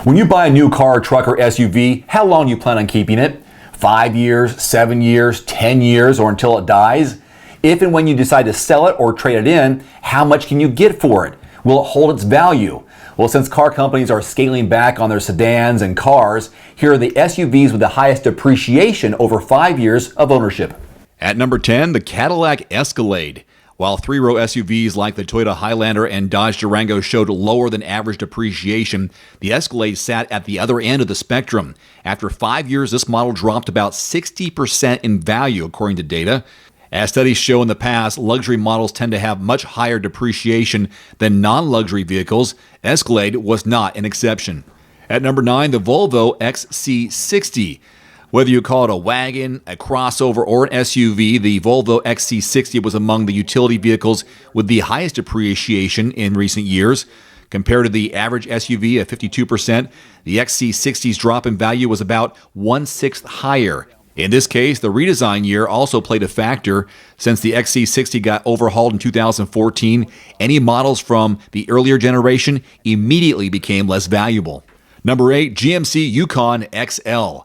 When you buy a new car, truck, or SUV, how long do you plan on keeping it? 5 years, 7 years, 10 years, or until it dies? If and when you decide to sell it or trade it in, how much can you get for it? Will it hold its value? Well, since car companies are scaling back on their sedans and cars, here are the SUVs with the highest depreciation over 5 years of ownership. At number 10, the Cadillac Escalade. While three-row SUVs like the Toyota Highlander and Dodge Durango showed lower than average depreciation, the Escalade sat at the other end of the spectrum. After 5 years, this model dropped about 60% in value, according to data. As studies show in the past, luxury models tend to have much higher depreciation than non-luxury vehicles. Escalade was not an exception. At number 9, the Volvo XC60. Whether you call it a wagon, a crossover, or an SUV, the Volvo XC60 was among the utility vehicles with the highest depreciation in recent years. Compared to the average SUV at 52%, the XC60's drop in value was about 1/6 higher. In this case, the redesign year also played a factor. Since the XC60 got overhauled in 2014, any models from the earlier generation immediately became less valuable. Number 8, GMC Yukon XL.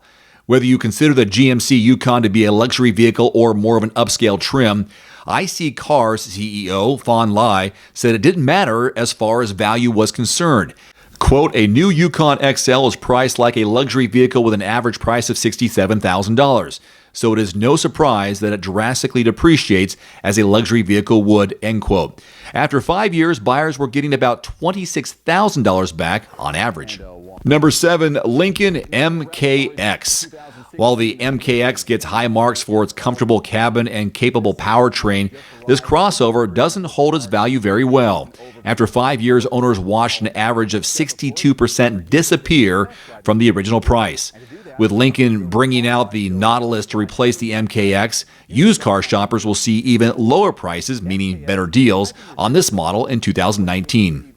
Whether you consider the GMC Yukon to be a luxury vehicle or more of an upscale trim, IC Cars CEO Fawn Lai said it didn't matter as far as value was concerned. Quote, a new Yukon XL is priced like a luxury vehicle with an average price of $67,000. So it is no surprise that it drastically depreciates as a luxury vehicle would, end quote. After 5 years, buyers were getting about $26,000 back on average. Number 7, Lincoln MKX. While the MKX gets high marks for its comfortable cabin and capable powertrain, this crossover doesn't hold its value very well. After 5 years, owners watched an average of 62% disappear from the original price. With Lincoln bringing out the Nautilus to replace the MKX, used car shoppers will see even lower prices, meaning better deals, on this model in 2019.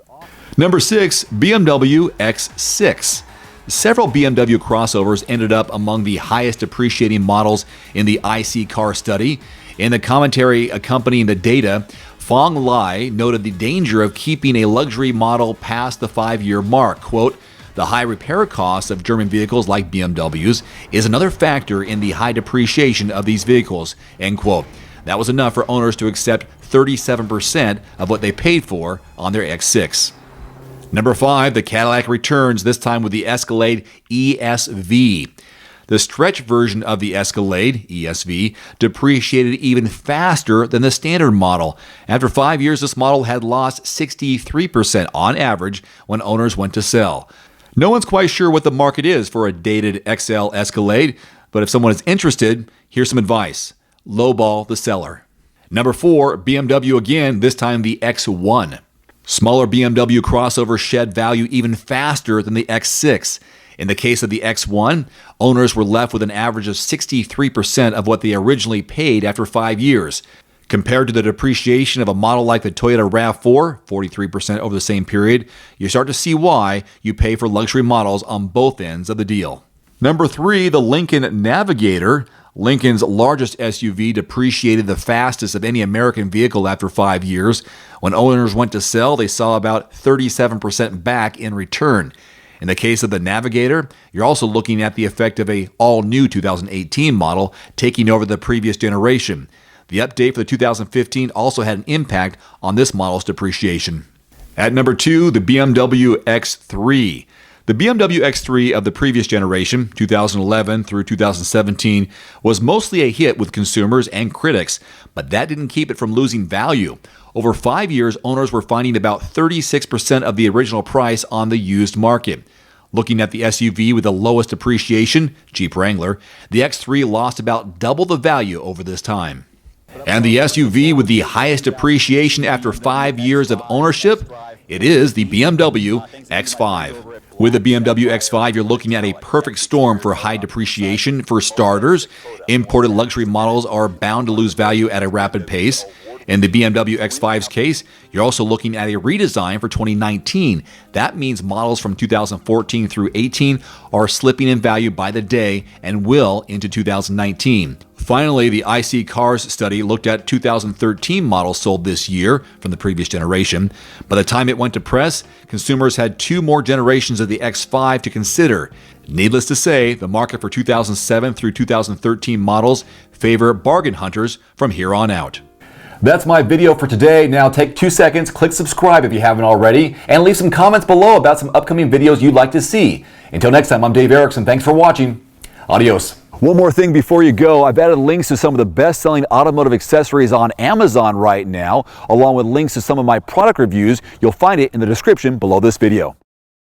Number 6, BMW X6. Several BMW crossovers ended up among the highest depreciating models in the IC car study. In the commentary accompanying the data, Fong Lai noted the danger of keeping a luxury model past the 5-year mark. Quote, the high repair costs of German vehicles like BMWs is another factor in the high depreciation of these vehicles, end quote. That was enough for owners to accept 37% of what they paid for on their X6. Number 5, the Cadillac returns, this time with the Escalade ESV. The stretch version of the Escalade ESV depreciated even faster than the standard model. After 5 years, this model had lost 63% on average when owners went to sell. No one's quite sure what the market is for a dated XL Escalade, but if someone is interested, here's some advice. Lowball the seller. Number 4, BMW again, this time the X1. Smaller BMW crossovers shed value even faster than the X6. In the case of the X1, owners were left with an average of 63% of what they originally paid after 5 years. Compared to the depreciation of a model like the Toyota RAV4, 43% over the same period, you start to see why you pay for luxury models on both ends of the deal. Number 3, the Lincoln Navigator. Lincoln's largest SUV depreciated the fastest of any American vehicle after 5 years. When owners went to sell, they saw about 37% back in return. In the case of the Navigator, you're also looking at the effect of a all-new 2018 model taking over the previous generation. The update for the 2015 also had an impact on this model's depreciation. At number 2, the BMW X3. The BMW X3 of the previous generation, 2011 through 2017, was mostly a hit with consumers and critics, but that didn't keep it from losing value. Over 5 years, owners were finding about 36% of the original price on the used market. Looking at the SUV with the lowest depreciation, Jeep Wrangler, the X3 lost about double the value over this time. And the SUV with the highest depreciation after 5 years of ownership, it is the BMW X5. With the BMW X5, you're looking at a perfect storm for high depreciation. For starters, imported luxury models are bound to lose value at a rapid pace. In the BMW X5's case, you're also looking at a redesign for 2019. That means models from 2014 through 18 are slipping in value by the day and will into 2019. Finally, the IC Cars study looked at 2013 models sold this year from the previous generation. By the time it went to press, consumers had 2 more generations of the X5 to consider. Needless to say, the market for 2007 through 2013 models favor bargain hunters from here on out. That's my video for today. Now take 2 seconds, click subscribe if you haven't already, and leave some comments below about some upcoming videos you'd like to see. Until next time, I'm Dave Erickson. Thanks for watching. Adios. One more thing before you go, I've added links to some of the best-selling automotive accessories on Amazon right now, along with links to some of my product reviews. You'll find it in the description below this video.